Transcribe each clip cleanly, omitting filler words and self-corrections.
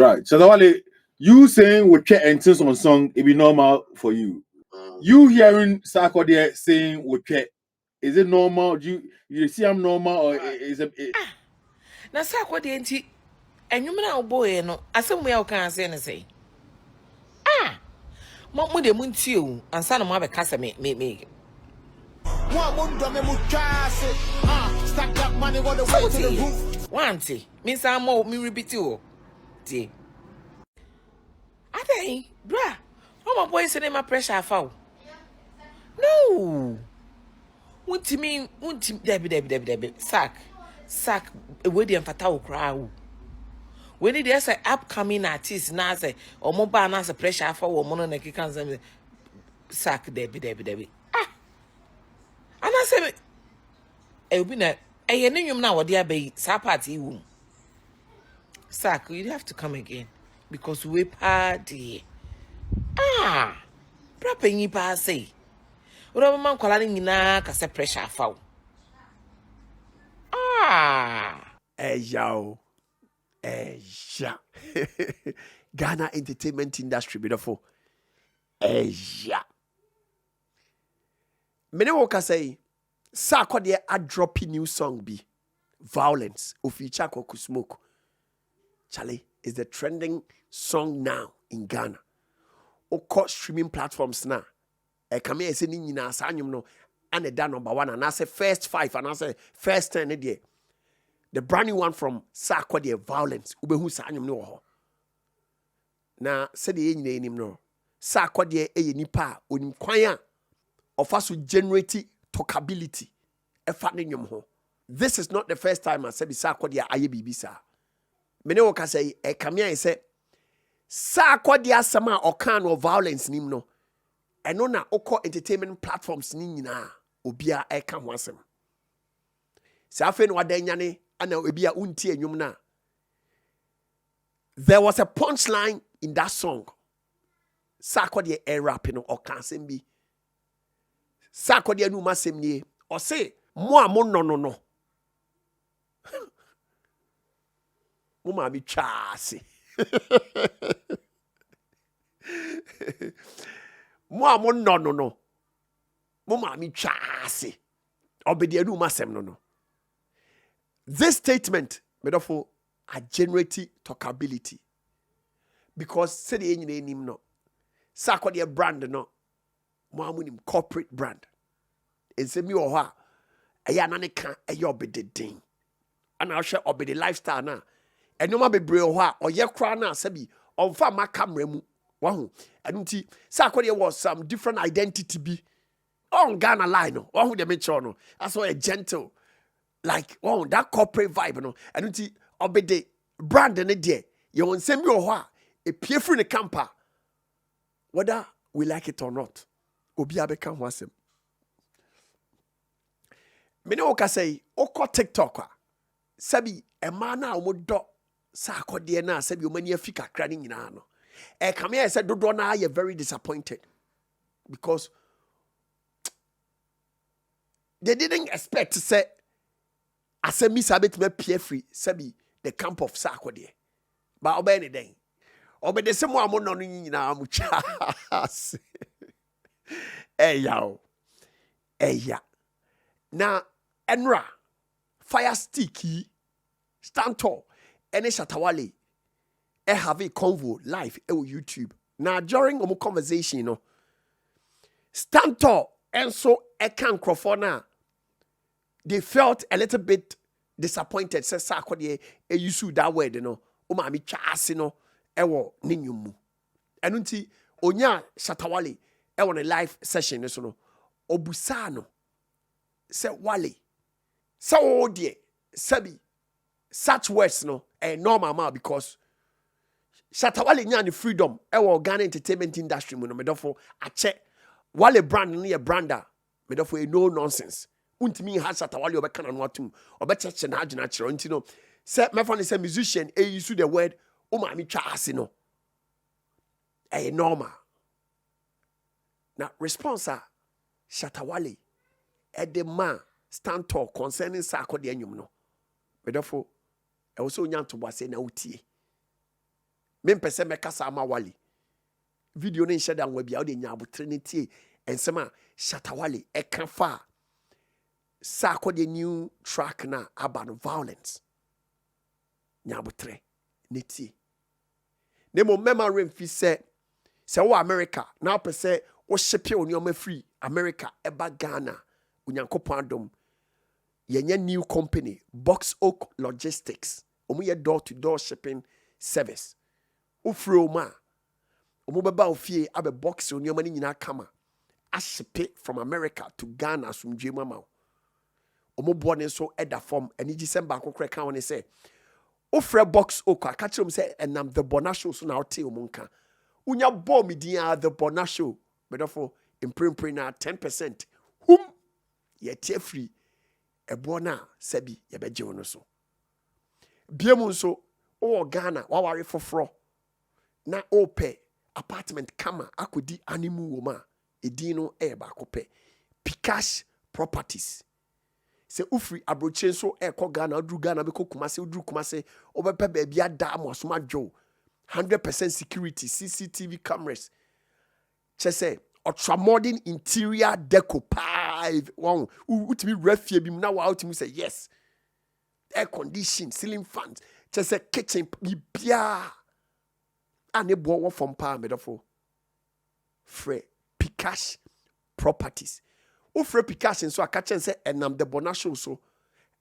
Right. So Wale, you saying we check enters on song, it be normal for you. You hearing Sarkodie saying we check, is it normal? Do you see I'm normal or is it? Na Sarkodie nti enyum na oboye no asem we kan say na say. Mo de muntie o ansa na mo abeka se me. Stack that money all the way to the roof. Wanti, me say mo me repeat o. Ti. Adai, bra. Oh my boy say my pressure fall. No. Wunti debi. Sack. We dey mfata wo kra wo. We need there's an upcoming artist na say or mo ba na say pressure fall wo mo no na kika say sack debi. And I say obi na eye ne nwum na wo dey abai sa party wum. Sack, you have to come again because we party. Proper yi pa say. Uro man kwala ni nyina ka say pressure fall. Yo. Ghana entertainment industry beautiful. Yeah. Many woka say Sarkodie a drop new song be 0LENCE of feature Koku Smoke. Charlie is the trending song now in Ghana. Oko streaming platforms now. Come here say ni nyina sanyum no and the number 1 and I say first 5 and I say first 10 there. The brand new one from Sarkodie 0LENCE. Ubehu sanyum no ho. Na say the nyina enim no. Sarkodie eye nipa onim kwan of us to generate talkability. This is not the first time I said Sarkodie aye bibi sa. Mene woka say come here say Sarkodie asama okan no 0LENCE nim no. Eno na oko entertainment platforms ni nyina obia eka ho asem. Sa afa no wadanyane ana obia unti enwum na. There was a punchline in that song. Sarkodie rap no okan asem bi. Sarkodie nu masem nie o say mo no mo ma bi twa ase mo no mo ma mi twa ase obedi anu masem no. This statement therefore a generate talkability because say the nyina enim no Sarkodie brand no mo amunim corporate brand ense mi wo ho a eya na ne ka eya obedi din ana hwe obedi lifestyle na enoma bebre ho a oye kra na sabi onfa ma camera mu wahu enunti Sarkodie was some different identity be on Ghana line no wahu de me cho no aso a gentle like oh that corporate vibe no enunti obedi brand ne de ye won sem bi ho a e pie free ne camper whether we like it or not obi abeka ho asem. Mene woka say oko TikTok a sabi e ma na omodo Sarkodie na sabi o mani afika kra ni nyina no e come here say dodo na you very disappointed because they didn't expect to say asemi sabet me pie free sabi the camp of Sarkodie ba obey ni den obede se mo amono no nyina mu chas eya na enra fire sticky stand tall any SHATTA WALE have a convo live on YouTube. Now during our conversation, stand tall and so can microphone. They felt a little bit disappointed. Says Sarkodie, you should that word, Umami chasi ewo ninyumu. Enunti onya SHATTA WALE on a live session no obusano se Wale so die sabi such words no normal ma because SHATTA WALE nya ni freedom Ghana entertainment industry mo no medofo ache Wale brand no ye brander medofo no nonsense untimi ha SHATTA WALE obeka na no atum obecheche na agina kire nti no se mefa ni se musician use the word o ma mi twa ase no normal. Now, response SHATTA WALE the man stand tall concerning Sarkodie enyum no. Therefore, I also want to say na utie. Me mpese mekasa ama Wale. Video ne share dan wabia ode nya abotre ne tie ensema Shatta Wale eka fa Sarkodie new track na about violence. Nya abotre ne tie. Ne mo memory mfi se wo America na pese wo shipe onioma free America eba Ghana unyankopon adom yenye new company Box Oak Logistics omu ye door to door shipping service ufro ma omu beba ofie abe box onioma ni nyina kama a ship from America to Ghana sumdwe mama omu bo ne so eda form eni December akokre kan woni say ofre Box Oak aka kirom say enam TheBonahShow so na ote omu nka unya bo me din a TheBonahShow medofo imprint na 10% ye tie free ebona sabi ye beje wono so biemu nso o Ghana waware foforo na ope apartment kama akodi animu woma edin no ba akopɛ Pikash Properties se ufri abroche nso ekɔ Ghana odru Ghana be Kumase odru Kumase obepe ba bia da amosom adwo 100% security CCTV cameras chese ultra modern interior deco 5 one utimi refie bi na wa utimi say yes air condition ceiling fans chese kitchen bia ane bo wo from pa medofo frɛ Pikash Properties o frɛ Pikash nso aka chen say enam TheBonahShow so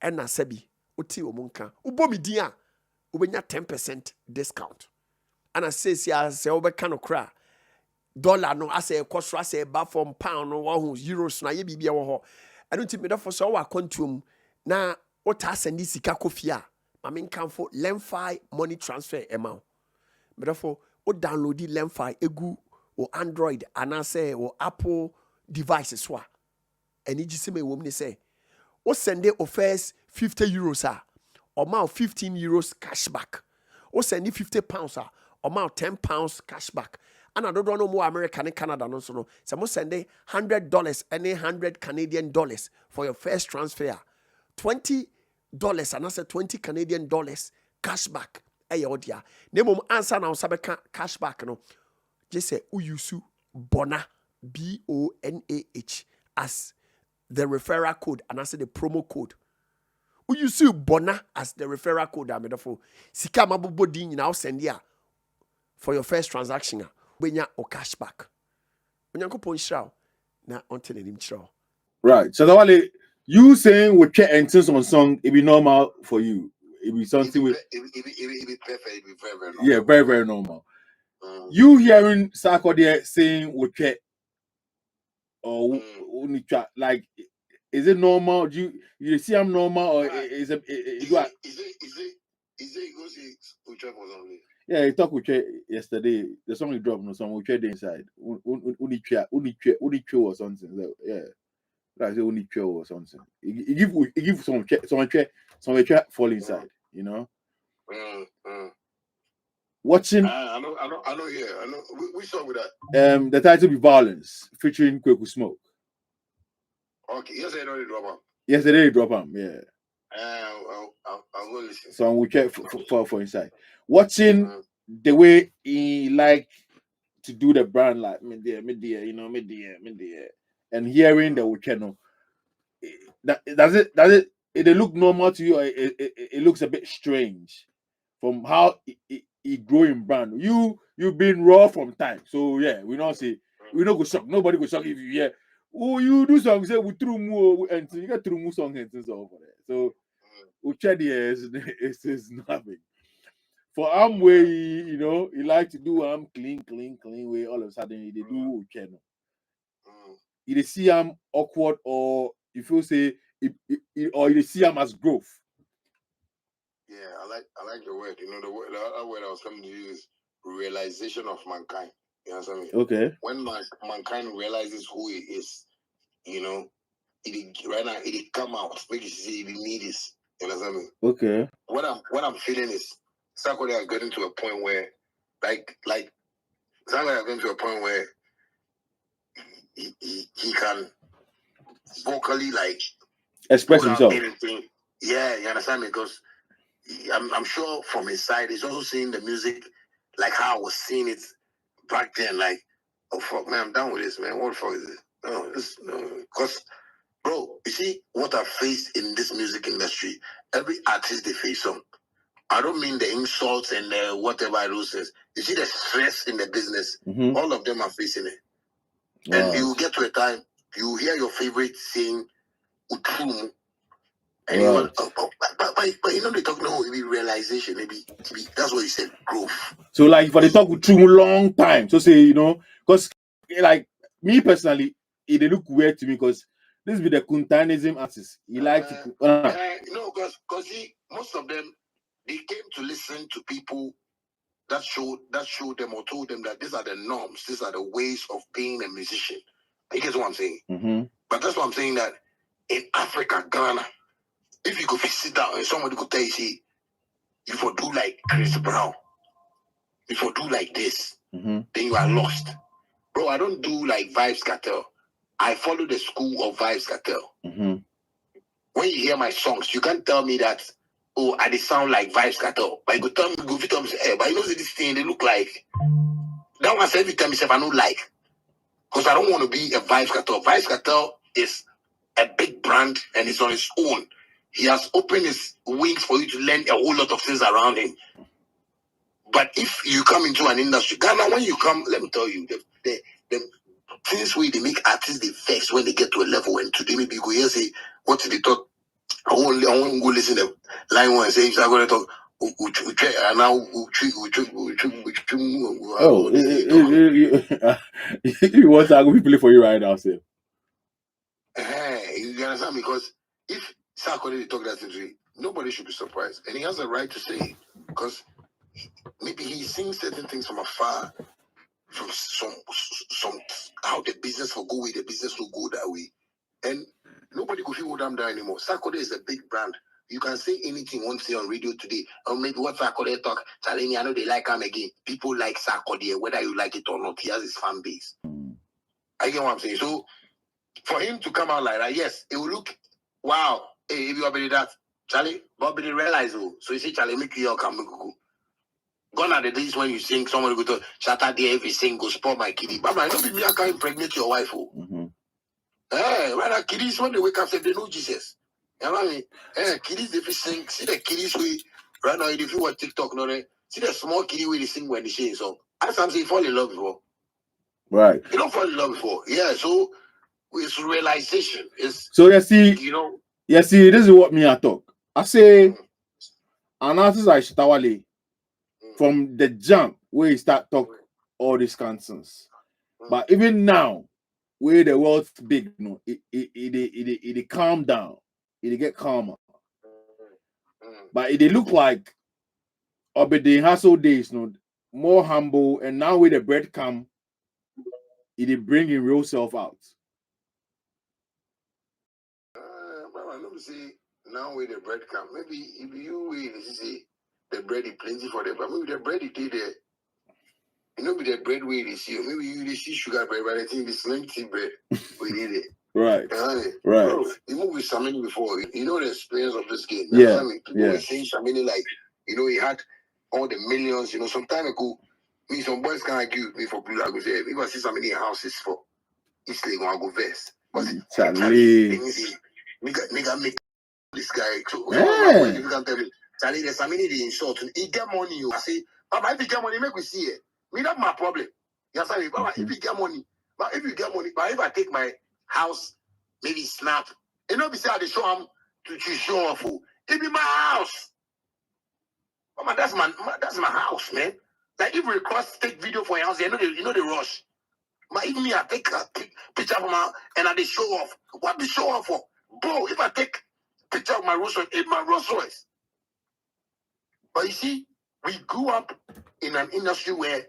ena sabi oti omunka ubo mi din a ubenya 10% discount ana says ya say obeka no kra dollar no ase ekosro ase ba from pound no wo euros na ye bibia wo ho eno ti medofo so wa kontuom na o ta send sika kofia ma me nkanfo LENCE money transfer amount medofo o download LENCE egu o Android anase o Apple devices so eni giseme wo me say o send o first 50 euros or ma 15 euros cashback o send 50 pounds or ma 10 pounds cashback. And I don't know more American and Canada no so no. So mo send $100 any $100 for your first transfer. $20 and I said $20 Canadian cashback. Hey odia. Name answer now sabe cashback no. Just say uyusu Bonah BONAH as the referral code and I said the promo code. Uyusu Bonah as the referral code. Amedofo. Sika mabubo din now send ya for your first transaction. Benya o cashback. Onyankopon shraw na until him shraw. Right. Shatta Wale, you saying we check enters on song, it be normal for you. It be something with it be perfect, it be very, very normal. yeah, very, very normal. You hearing Sarkodie saying we check or only chat like is it normal? Do you see I'm normal or is it Is it go see Uche for something? Yeah, he talked with Che yesterday. The song he dropped, no song with Che inside. Uniche or something. So, yeah, that's Uniche or something. He give some Che fall inside. You know. Watching. I know. Yeah, I know. We saw with that. The title be Violence, featuring Kweku Smoke. Okay, yesterday they drop him. Yesterday he drop him. Yeah. I'll go listen. So we check for inside. Watching the way he like to do the brand like me there, you know, me there, and hearing the channel. Does it look normal to you? Or it looks a bit strange from how it growing brand. You've been raw from time, so yeah, we don't go shock. Nobody go shock if you hear. Oh, you do songs we through more and you get through more songs and things over there. So Uchedi is nothing. For Amway, you know, he like to do clean way. All of a sudden, he do channel. You see him awkward, or if you say, or you see him as growth. Yeah, I like the word. You know, the other word I was coming to use is realization of mankind. You know what I mean? Okay. When mankind realizes who he is, you know, right now it come out. Make you see we need this. You know what I mean? Okay. What I'm feeling is Sarkodie has gotten to a point where, like Sarkodie has gotten to a point where he can vocally like express himself. Anything. Yeah, you understand me? Because I'm sure from his side, he's also seeing the music like how I was seeing it back then. Like, oh fuck, man, I'm done with this, man. What the fuck is this? No, because, bro, you see what I faced in this music industry. Every artist they face some. I don't mean the insults and whatever those things. You see the stress in the business. All of them are facing it. And you get to a time you hear your favorite saying "utrum," and you want, but you know they talk now maybe realization, maybe that's what you said, growth. So like for the talk with True long time, so say because like me personally, it look weird to me because this be the Kuntanism artist. He like to because most of them they came to listen to people that showed them or told them that these are the norms, these are the ways of being a musician. You get what I'm saying? But that's what I'm saying, that in Africa, Ghana, if you could sit down and somebody could tell you, see, if you do like Chris Brown, if you do like this, then you are lost. Bro, I don't do like Vibes Cartel. I follow the school of Vibes Cartel. When you hear my songs, you can't tell me that, oh, I they sound like Vibes Cartel. But you go tell me, hey, but you know this thing, they look like. That one every time myself, I don't like. Because I don't want to be a Vibes Cartel. Vibes Cartel is a big brand and it's on its own. He has opened his wings for you to learn a whole lot of things around him. But if you come into an industry, Ghana, when you come, let me tell you, the things where they make artists they vex when they get to a level, and today maybe you go here and say, what did they talk? I won't go listen to line one and say, if I'm going to talk, you want to go play for you right now, sir? You understand? Because if Sarkodie talk that thing, nobody should be surprised, and he has a right to say it, because maybe he's seeing certain things from afar, from some how the business will go, the business will go that way, and nobody could feel them there anymore. Sarkodie is a big brand. You can say anything one say on radio today, or maybe what Sarkodie talk. Telling me, I know they like him again. People like Sarkodie, whether you like it or not. He has his fan base. I get what I'm saying. So for him to come out like that, yes, it will look wow. Hey, if you already that, Charlie, but they realize so you see, Charlie, make you all come go. Gone are the days when you sing, someone go to Shatta Wale, if you sing, go spoil my kiddie. But I know me, I can't impregnate your wife. Hey, rather kiddies when they wake up, say they know Jesus. You know what I mean? Hey, kiddies, if you sing, see the kiddies we right now, if you watch TikTok, no, see the small kiddie way they sing when they sing song. As I'm saying, fall in love before. Right. You don't fall in love before. Yeah, so it's realization. It's so you see, this is what me I talk. I say an artist like Shatta Wale, from the jump where he start talk all these nonsense. But even now, where the world's big, it calm down. It get calmer. But it look like over the hustle days, more humble, and now with the bread come, it bring his real self out. Let me see now with the bread come. Maybe if you will see the bread is plenty for them, but maybe the bread is there. You know, with the bread way they see, maybe you see sugar bread, but I think it's slim tea bread. We need it. Right. Right. Bro, even with Samini before, you know the experience of this game. Yeah. People were saying Samini like, he had all the millions, some time ago, some boys can't argue with me for blue. I go say, if I see Samini in houses for East Lake, I go vest. Charlie. Nigga make this guy. So, Yeah. if you can tell me, Charlie, there's Samini the insult. He get money. I say, Papa, if you get money, make we see it. Me, that's my problem. You understand me? Papa, if you get money, but if I take my house, maybe snap. Be say they show him to show off. It be my house. Mama, that's my house, man. Like if we take video for your house, you know they rush. But even me, I take a picture of my house and I they show off. What they show off for? Bro, if I take picture of my Rolls Royce, it's my Rolls Royce. But you see, we grew up in an industry where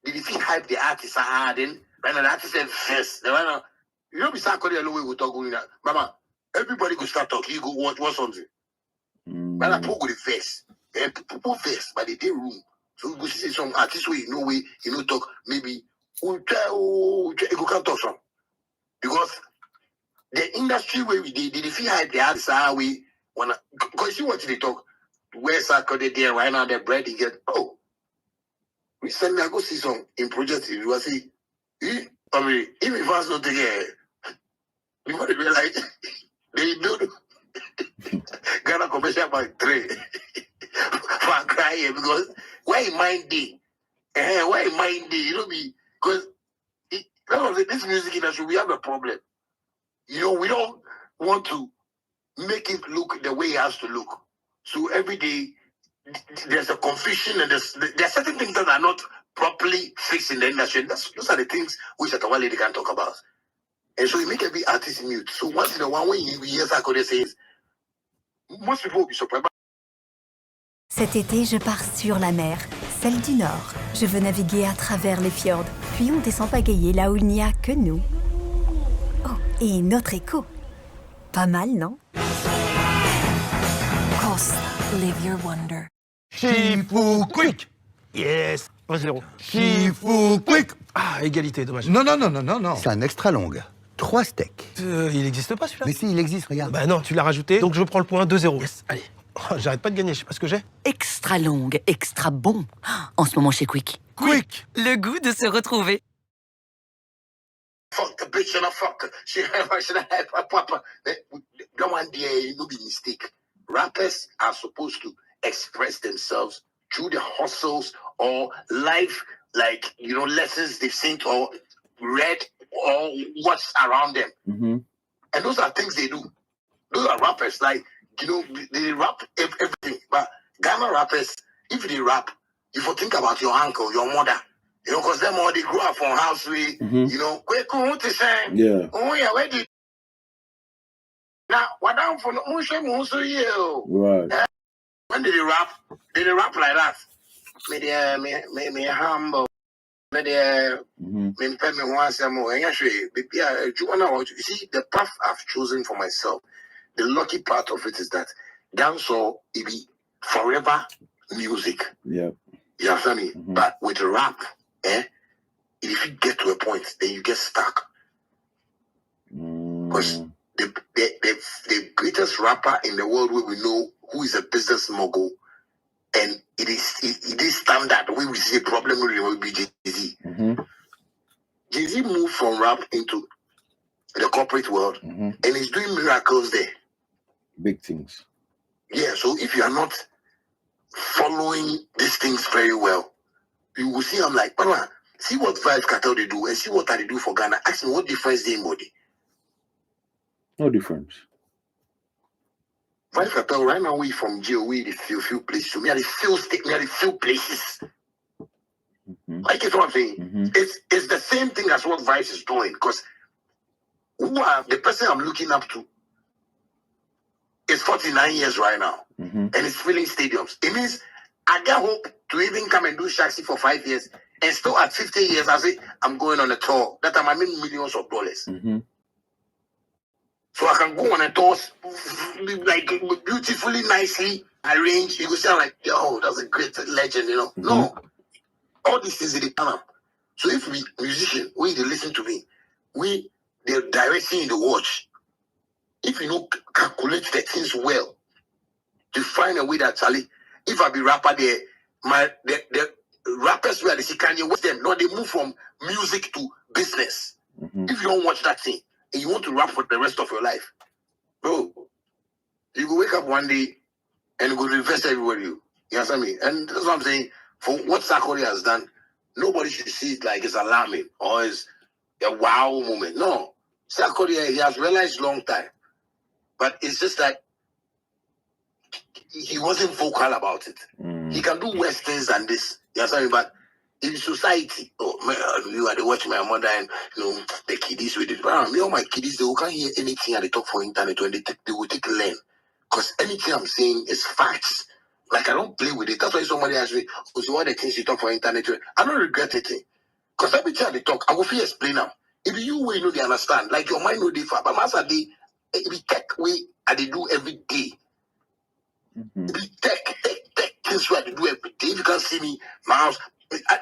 if you hype the artists then right now the artist said first. Be Sarkodie alone we talk going that. Mama, everybody go start talking. You go watch something. But I put with the face. People face, but they did room. So we go see some artists where talk. Maybe you can't talk some. Because the industry where we did if you hype the artists we wanna because you see what they talk. Where Sarkodie there right now the bread you get We send me, I go see some in project. You will see, I mean, if we fast not together, we want to be like, they do Ghana commercial bank 3 for crying because why in mind day? Why in mind day? You know me because this music industry we have a problem. You know, we don't want to make it look the way it has to look. So every day there's a confusion and there are certain things that are not properly fixed in the industry. Those are the things which Sarkodie lady can talk about. And so you make every artist mute. So once in a while when you hear Sarkodie says, most people will be surprised. Cet été, je pars sur la mer, celle du Nord. Je veux naviguer à travers les fjords, puis on descend pagayer là où il n'y a que nous. Oh, et notre écho. Pas mal, non? Coast, live your wonder. Shifu quick. Yes. 1-0. Shifu quick. Ah, égalité, dommage. Non. C'est un extra long. 3 steaks. Il n'existe pas celui-là. Mais si, il existe, regarde. Bah non, tu l'as rajouté, donc je prends le point 2-0. Yes, allez. Oh, j'arrête pas de gagner, je sais pas ce que j'ai. Extra longue, extra bon. En ce moment chez Quick. Quick. Le goût de se retrouver. Fuck the bitch and I fuck her. She have a papa. Don't want the no be mistake. Rappers are supposed to express themselves through the hustles or life, like, you know, lessons they've seen or read or what's around them. Mm-hmm. And those are things they do. Those are rappers. Like, you know, they rap everything. But Ghana rappers, if they rap, you will think about your uncle, your mother. You know, because them all they grew up from house with, you know, yeah. Oh, yeah, where did now, what down for no Right. When did they rap? Did they rap like that? Me humble. Me pay me once more. And actually, you see, the path I've chosen for myself, the lucky part of it is that dancehall, it be forever music. Yeah. You understand me? But with rap, if you get to a point, then you get stuck. Because the greatest rapper in the world where we know who is a business mogul, and it is standard. We see a problem with be Jay-Z. Jay-Z moved from rap into the corporate world, and he's doing miracles there. Big things. Yeah, so if you are not following these things very well, you will see I'm like, Bonah, see what Vibe Cartel they do and see what they do for Ghana. Ask me what difference they embody. No difference. Vibe Cartel right now we from jail, we the few places. So me are the few places. Like it's what I'm saying. It's the same thing as what Vice is doing, because the person I'm looking up to is 49 years right now, and it's filling stadiums. It means I get hope to even come and do Shaxi for 5 years, and still at 50 years, I say I'm going on a tour. That time I make millions of dollars. So I can go on a tour, like beautifully, nicely arranged. You go sound like, yo, that's a great legend, you know. No, all these things they come up. So if we musician, we they listen to me, we the direction in the watch. If you know calculate the things well, to find a way that Charlie, if I be rapper there, the rappers where they see Kanye West them, no, they move from music to business. If you don't watch that thing and you want to rap for the rest of your life, bro, you go wake up one day and go to invest everywhere you understand me? And that's what I'm saying. For what Sarkodie has done, nobody should see it like it's alarming or it's a wow moment. No, Sarkodie, he has realized long time. But it's just that he wasn't vocal about it. He can do worse things than this. You understand me? But in society, you are the watch my mother and you know the kiddies with it. But me, all my kiddies, they can't hear anything and they talk for internet when they will take learn. Because anything I'm saying is facts. Like I don't play with it. That's why somebody asked me, oh, so what the things you talk for internet? I don't regret it. Because every time they talk, I will feel explain them. If you will know they understand, like your mind know they far. But master they be tech way I they do every day. Be tech things where I do every day. If you can't see me, my house, I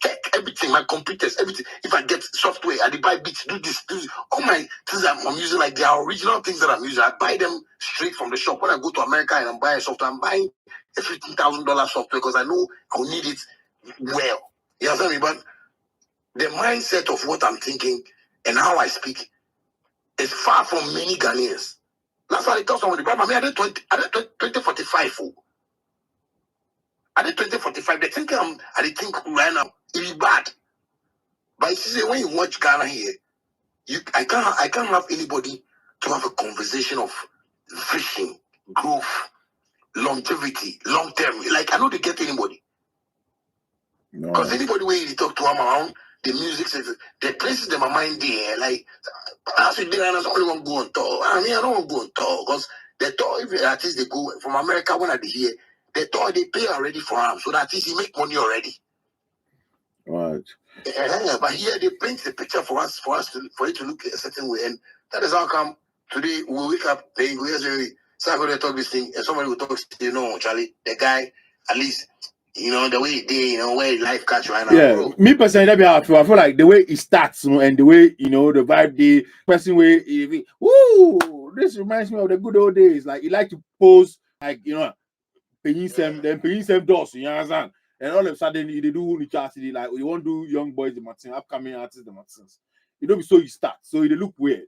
tech everything, my computers, everything. If I get software, I buy bits, do this. All my things I'm using, like they are original things that I'm using. I buy them straight from the shop. When I go to America and I'm buying software, I'm buying a $15,000 software because I know I'll need it well. You understand me? But the mindset of what I'm thinking and how I speak is far from many Ghanaians. That's why I tell somebody, but I mean, I did 2045. I did 2045. They think I think right now it is bad. But you see, when you watch Ghana here, I can't have anybody to have a conversation of vision, growth, longevity, long term. Like I know they get anybody. Because anybody where you talk to them around the music says the places in my mind there, like as you did, I don't want to go on tour. I mean, I don't want to go on tour because the tour, if the artists they go from America when they here, the tour they pay already for them, so that is he make money already. Right. But here they paint the picture for it to look a certain way, and that is how come today we wake up, they go Sarkodie talk this thing, and somebody will talk, Charlie, the guy, at least, the way they, where life catch right now. Yeah, bro. me personally, that be how I feel. I feel like the way it starts, and the way the vibe, the person way, woo, this reminds me of the good old days. Like you like to pose, like paying some, then paying some doors, you understand? And all of a sudden, they do the charity, like you want to do young boys, the Martin, upcoming artists, the Martins. You don't be so you start, so they look weird,